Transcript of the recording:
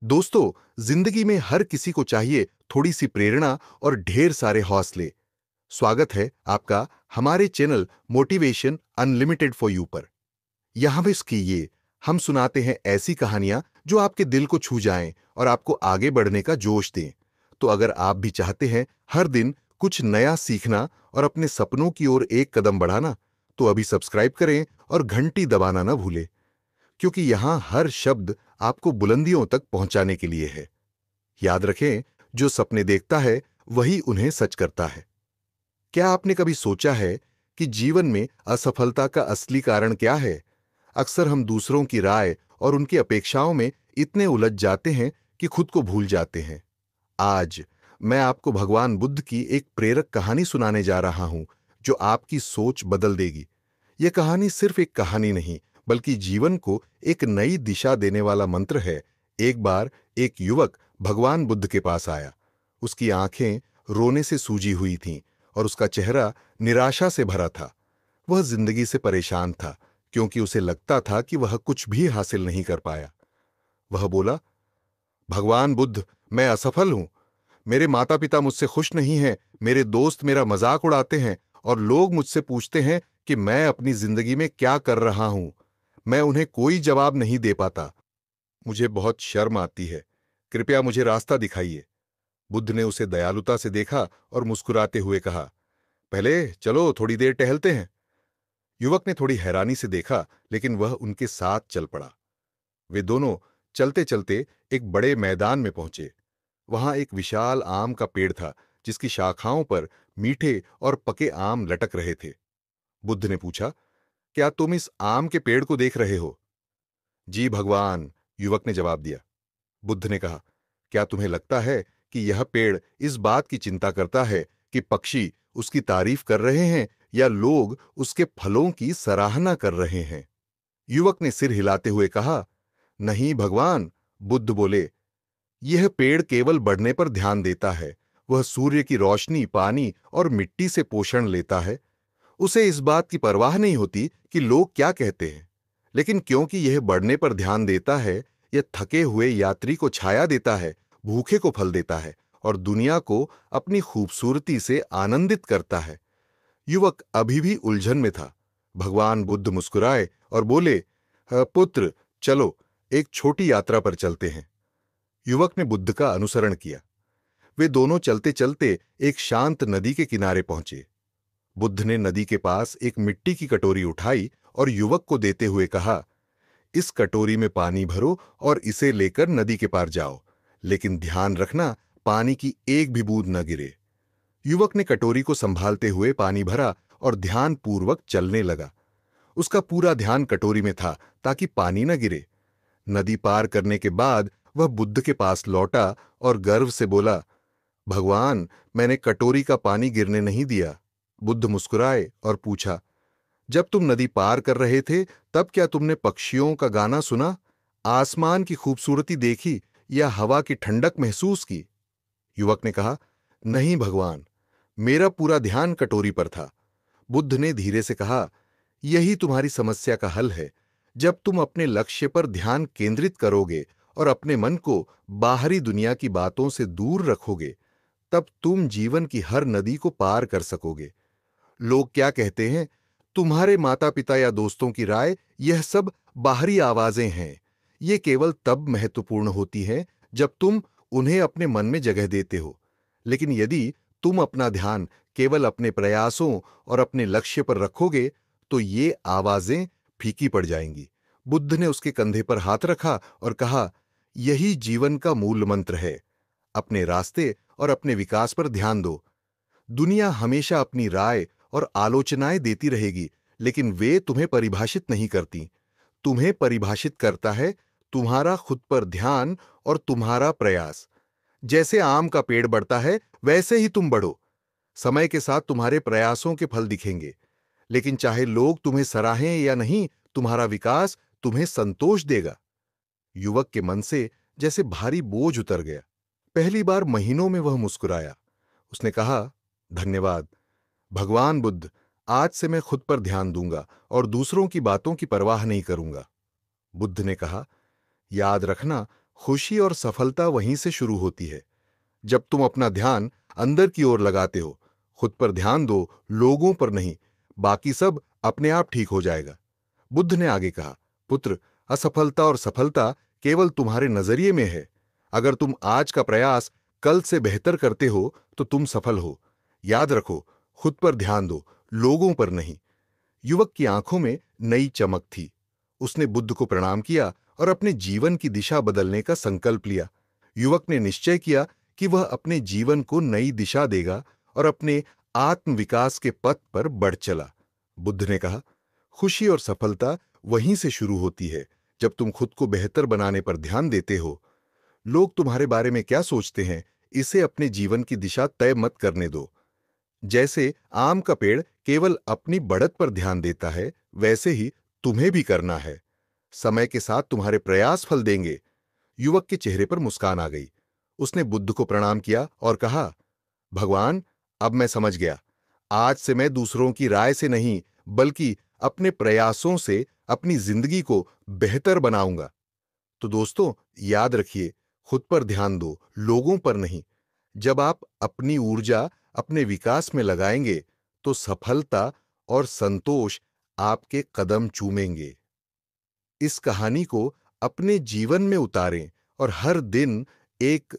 दोस्तों, जिंदगी में हर किसी को चाहिए थोड़ी सी प्रेरणा और ढेर सारे हौसले। स्वागत है आपका हमारे channel motivation unlimited for you पर। यहां भी कीजिए, हम सुनाते हैं ऐसी कहानियां जो आपके दिल को छू जाएं और आपको आगे बढ़ने का जोश दें। तो अगर आप भी चाहते हैं हर दिन कुछ नया सीखना और अपने सपनों की ओर एक कदम बढ़ाना, तो अभी सब्सक्राइब करें और घंटी दबाना ना भूलें, क्योंकि यहां हर शब्द आपको बुलंदियों तक पहुंचाने के लिए है। याद रखें, जो सपने देखता है वही उन्हें सच करता है। क्या आपने कभी सोचा है कि जीवन में असफलता का असली कारण क्या है? अक्सर हम दूसरों की राय और उनकी अपेक्षाओं में इतने उलझ जाते हैं कि खुद को भूल जाते हैं। आज मैं आपको भगवान बुद्ध की एक प्रेरक कहानी सुनाने जा रहा हूं, जो आपकी सोच बदल देगी। यह कहानी सिर्फ एक कहानी नहीं, बल्कि जीवन को एक नई दिशा देने वाला मंत्र है। एक बार एक युवक भगवान बुद्ध के पास आया। उसकी आंखें रोने से सूजी हुई थीं और उसका चेहरा निराशा से भरा था। वह जिंदगी से परेशान था, क्योंकि उसे लगता था कि वह कुछ भी हासिल नहीं कर पाया। वह बोला, भगवान बुद्ध, मैं असफल हूं। मेरे माता पिता मुझसे खुश नहीं हैं, मेरे दोस्त मेरा मजाक उड़ाते हैं और लोग मुझसे पूछते हैं कि मैं अपनी जिंदगी में क्या कर रहा हूं। मैं उन्हें कोई जवाब नहीं दे पाता। मुझे बहुत शर्म आती है। कृपया मुझे रास्ता दिखाइए। बुद्ध ने उसे दयालुता से देखा और मुस्कुराते हुए कहा, पहले चलो थोड़ी देर टहलते हैं। युवक ने थोड़ी हैरानी से देखा, लेकिन वह उनके साथ चल पड़ा। वे दोनों चलते चलते एक बड़े मैदान में पहुंचे। वहां एक विशाल आम का पेड़ था, जिसकी शाखाओं पर मीठे और पके आम लटक रहे थे। बुद्ध ने पूछा, क्या तुम इस आम के पेड़ को देख रहे हो? जी भगवान, युवक ने जवाब दिया। बुद्ध ने कहा, क्या तुम्हें लगता है कि यह पेड़ इस बात की चिंता करता है कि पक्षी उसकी तारीफ कर रहे हैं या लोग उसके फलों की सराहना कर रहे हैं? युवक ने सिर हिलाते हुए कहा, नहीं भगवान। बुद्ध बोले, यह पेड़ केवल बढ़ने पर ध्यान देता है। वह सूर्य की रोशनी, पानी और मिट्टी से पोषण लेता है। उसे इस बात की परवाह नहीं होती कि लोग क्या कहते हैं। लेकिन क्योंकि यह बढ़ने पर ध्यान देता है, यह थके हुए यात्री को छाया देता है, भूखे को फल देता है और दुनिया को अपनी खूबसूरती से आनंदित करता है। युवक अभी भी उलझन में था। भगवान बुद्ध मुस्कुराए और बोले, पुत्र, चलो एक छोटी यात्रा पर चलते हैं। युवक ने बुद्ध का अनुसरण किया। वे दोनों चलते चलते एक शांत नदी के किनारे पहुंचे। बुद्ध ने नदी के पास एक मिट्टी की कटोरी उठाई और युवक को देते हुए कहा, इस कटोरी में पानी भरो और इसे लेकर नदी के पार जाओ, लेकिन ध्यान रखना, पानी की एक भी बूंद न गिरे। युवक ने कटोरी को संभालते हुए पानी भरा और ध्यानपूर्वक चलने लगा। उसका पूरा ध्यान कटोरी में था, ताकि पानी न गिरे। नदी पार करने के बाद वह बुद्ध के पास लौटा और गर्व से बोला, भगवान, मैंने कटोरी का पानी गिरने नहीं दिया। बुद्ध मुस्कुराए और पूछा, जब तुम नदी पार कर रहे थे, तब क्या तुमने पक्षियों का गाना सुना, आसमान की खूबसूरती देखी या हवा की ठंडक महसूस की? युवक ने कहा, नहीं भगवान, मेरा पूरा ध्यान कटोरी पर था। बुद्ध ने धीरे से कहा, यही तुम्हारी समस्या का हल है। जब तुम अपने लक्ष्य पर ध्यान केंद्रित करोगे और अपने मन को बाहरी दुनिया की बातों से दूर रखोगे, तब तुम जीवन की हर नदी को पार कर सकोगे। लोग क्या कहते हैं, तुम्हारे माता पिता या दोस्तों की राय, यह सब बाहरी आवाजें हैं। ये केवल तब महत्वपूर्ण होती हैं जब तुम उन्हें अपने मन में जगह देते हो। लेकिन यदि तुम अपना ध्यान केवल अपने प्रयासों और अपने लक्ष्य पर रखोगे, तो ये आवाजें फीकी पड़ जाएंगी। बुद्ध ने उसके कंधे पर हाथ रखा और कहा, यही जीवन का मूल मंत्र है। अपने रास्ते और अपने विकास पर ध्यान दो। दुनिया हमेशा अपनी राय और आलोचनाएं देती रहेगी, लेकिन वे तुम्हें परिभाषित नहीं करती। तुम्हें परिभाषित करता है तुम्हारा खुद पर ध्यान और तुम्हारा प्रयास। जैसे आम का पेड़ बढ़ता है, वैसे ही तुम बढ़ो। समय के साथ तुम्हारे प्रयासों के फल दिखेंगे। लेकिन चाहे लोग तुम्हें सराहें या नहीं, तुम्हारा विकास तुम्हें संतोष देगा। युवक के मन से जैसे भारी बोझ उतर गया। पहली बार महीनों में वह मुस्कुराया। उसने कहा, धन्यवाद भगवान बुद्ध, आज से मैं खुद पर ध्यान दूंगा और दूसरों की बातों की परवाह नहीं करूंगा। बुद्ध ने कहा, याद रखना, खुशी और सफलता वहीं से शुरू होती है, जब तुम अपना ध्यान अंदर की ओर लगाते हो। खुद पर ध्यान दो, लोगों पर नहीं। बाकी सब अपने आप ठीक हो जाएगा। बुद्ध ने आगे कहा, पुत्र, असफलता और सफलता केवल तुम्हारे नजरिए में है। अगर तुम आज का प्रयास कल से बेहतर करते हो तो तुम सफल हो। याद रखो, खुद पर ध्यान दो, लोगों पर नहीं। युवक की आंखों में नई चमक थी। उसने बुद्ध को प्रणाम किया और अपने जीवन की दिशा बदलने का संकल्प लिया। युवक ने निश्चय किया कि वह अपने जीवन को नई दिशा देगा और अपने आत्मविकास के पथ पर बढ़ चला। बुद्ध ने कहा, खुशी और सफलता वहीं से शुरू होती है, जब तुम खुद को बेहतर बनाने पर ध्यान देते हो। लोग तुम्हारे बारे में क्या सोचते हैं, इसे अपने जीवन की दिशा तय मत करने दो। जैसे आम का पेड़ केवल अपनी बढ़त पर ध्यान देता है, वैसे ही तुम्हें भी करना है। समय के साथ तुम्हारे प्रयास फल देंगे। युवक के चेहरे पर मुस्कान आ गई। उसने बुद्ध को प्रणाम किया और कहा, भगवान, अब मैं समझ गया। आज से मैं दूसरों की राय से नहीं, बल्कि अपने प्रयासों से अपनी जिंदगी को बेहतर बनाऊंगा। तो दोस्तों, याद रखिए, खुद पर ध्यान दो, लोगों पर नहीं। जब आप अपनी ऊर्जा अपने विकास में लगाएंगे, तो सफलता और संतोष आपके कदम चूमेंगे। इस कहानी को अपने जीवन में उतारें और हर दिन एक